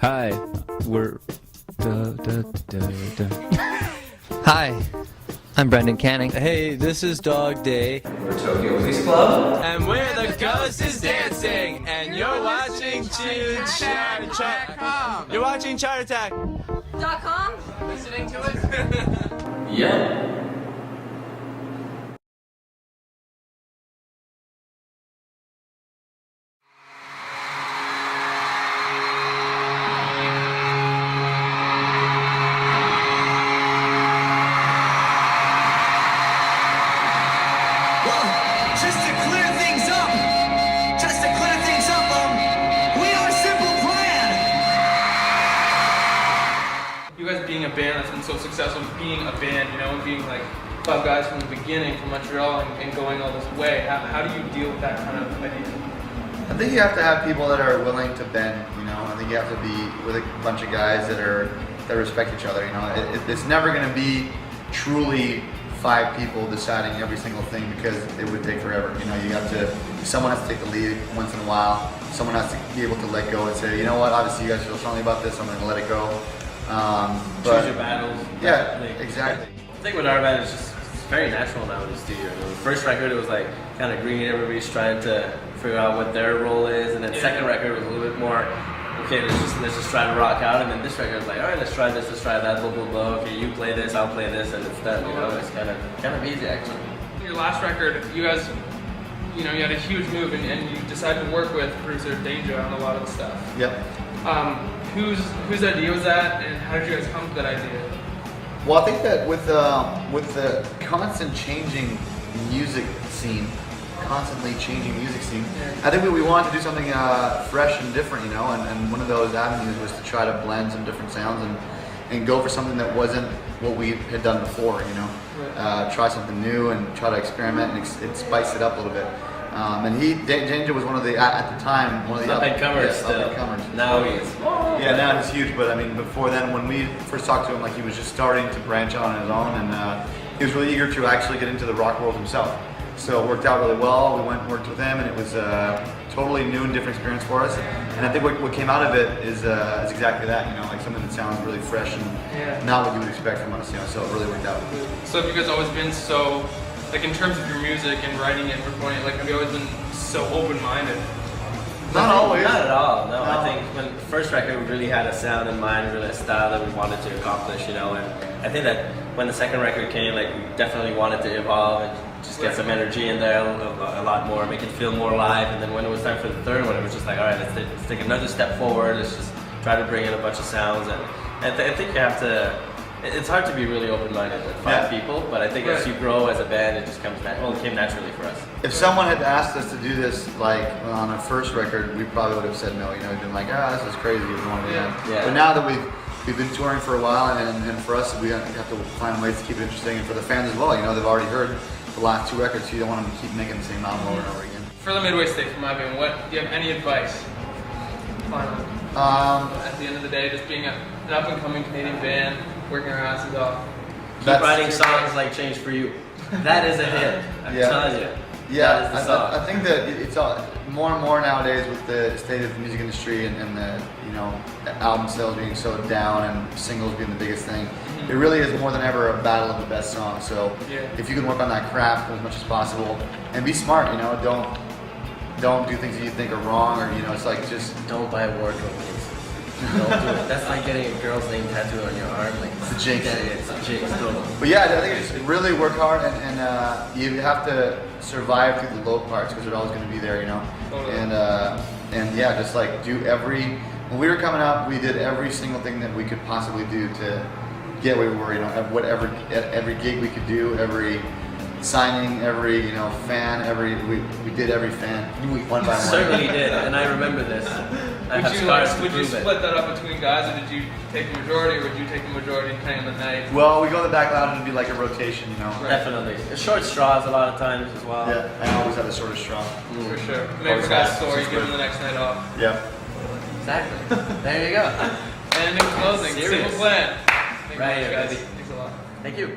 Hi, we're. Hi, I'm Brendan Canning. Hey, this is Dog Day. We're Tokyo Police Club. And we're the Ghost is Dancing, and you're watching Chart Attack. You're watching Chart Attack. .com? Listening to it? Yeah. Just to clear things up, we are Simple Plan. You guys being a band that's been so successful, being a band, you know, and being like 5 guys from the beginning from Montreal and going all this way, how do you deal with that kind of idea? I think you have to have people that are willing to bend, you know. I think you have to be with a bunch of guys that respect each other, you know. It's never going to be truly 5 people deciding every single thing because it would take forever. You know, someone has to take the lead once in a while. Someone has to be able to let go and say, you know what, obviously you guys feel strongly about this, I'm going to let it go. Choose your battles. Yeah, exactly. I think with our band, it's just very natural now in the studio. You know, the first record, it was like kind of green, everybody's trying to figure out what their role is, and then second record was a little bit more, okay, let's just try to rock out, and then this record was like, all right, let's try this, let's try that, blah blah blah. Okay, you play this, I'll play this, and it's done. You know, it's kind of easy actually. Your last record, you guys, you know, you had a huge move and you decided to work with producer Danger on a lot of the stuff. Yep. Whose idea was that, and how did you guys come to that idea? Well, I think that with the constant changing music scene, I think we wanted to do something fresh and different, you know, and one of those avenues was to try to blend some different sounds and go for something that wasn't what we had done before, you know. Try something new and try to experiment and spice it up a little bit. And Danger was one of the, at the time, one of the up-and-comers still. Up-and-comers. Now he's... Yeah, now he's huge, but I mean, before then, when we first talked to him, like, he was just starting to branch out on his own, and he was really eager to actually get into the rock world himself. So it worked out really well. We went and worked with him, and it was a totally new and different experience for us. And I think what came out of it is exactly that, you know, like something that sounds really fresh and not what you would expect from us, you know, so it really worked out. So have you guys always been so, like in terms of your music and writing it and recording it, like have you always been so open-minded? Not always. Not at all, no. I think when the first record we really had a sound in mind, really a style that we wanted to accomplish, you know, and I think that when the second record came, like we definitely wanted to evolve and just get some energy in there a lot more, make it feel more live, and then when it was time for the third one, it was just like, all right, let's take another step forward, let's just try to bring in a bunch of sounds, and I think you have to, it's hard to be really open-minded with 5 people, but I think as you grow as a band, it just comes it came naturally for us. If someone had asked us to do this, like, on our first record, we probably would have said no, you know, we'd been like, this is crazy, we don't want to do that. Yeah. But now that we've been touring for a while, and for us, we have to find ways to keep it interesting, and for the fans as well, you know, they've already heard the last 2 records, so you don't want them to keep making the same album over and over again. For the Midway state, from my band, do you have any advice? Finally. At the end of the day, just being an up-and-coming Canadian band, working our asses off. Keep writing songs like Change For You. That is a hit, I'm telling you. Yeah, I think that it's all, more and more nowadays with the state of the music industry and the, you know, album sales being so down and singles being the biggest thing. It really is more than ever a battle of the best songs. So if you can work on that craft as much as possible and be smart, you know, don't do things that you think are wrong, or, you know, it's like just don't buy wardrobe pieces. Don't do it. That's like getting a girl's name tattooed on your arm. Like, it's a jinx. It's a jinx. But yeah, I think it's really work hard, and you have to survive through the low parts because they're always going to be there, you know. And yeah, just like when we were coming up, we did every single thing that we could possibly do to get where we were, you know, every gig we could do, every signing, every, you know, fan, we did every fan one by one. Certainly did, and I remember this. Would you split that up between guys, or did you take the majority, or would you take the majority depending on the night? Well, we go in the back loud and it'd be like a rotation, you know. Right. Definitely. Short straws a lot of times as well. Yeah, I always have the shortest straw. For sure. Maybe for guys sore, you give them the next night off. Yeah. Exactly. There you go. And in closing, Simple Plan. Right here, guys. baby. Thanks a lot. Thank you.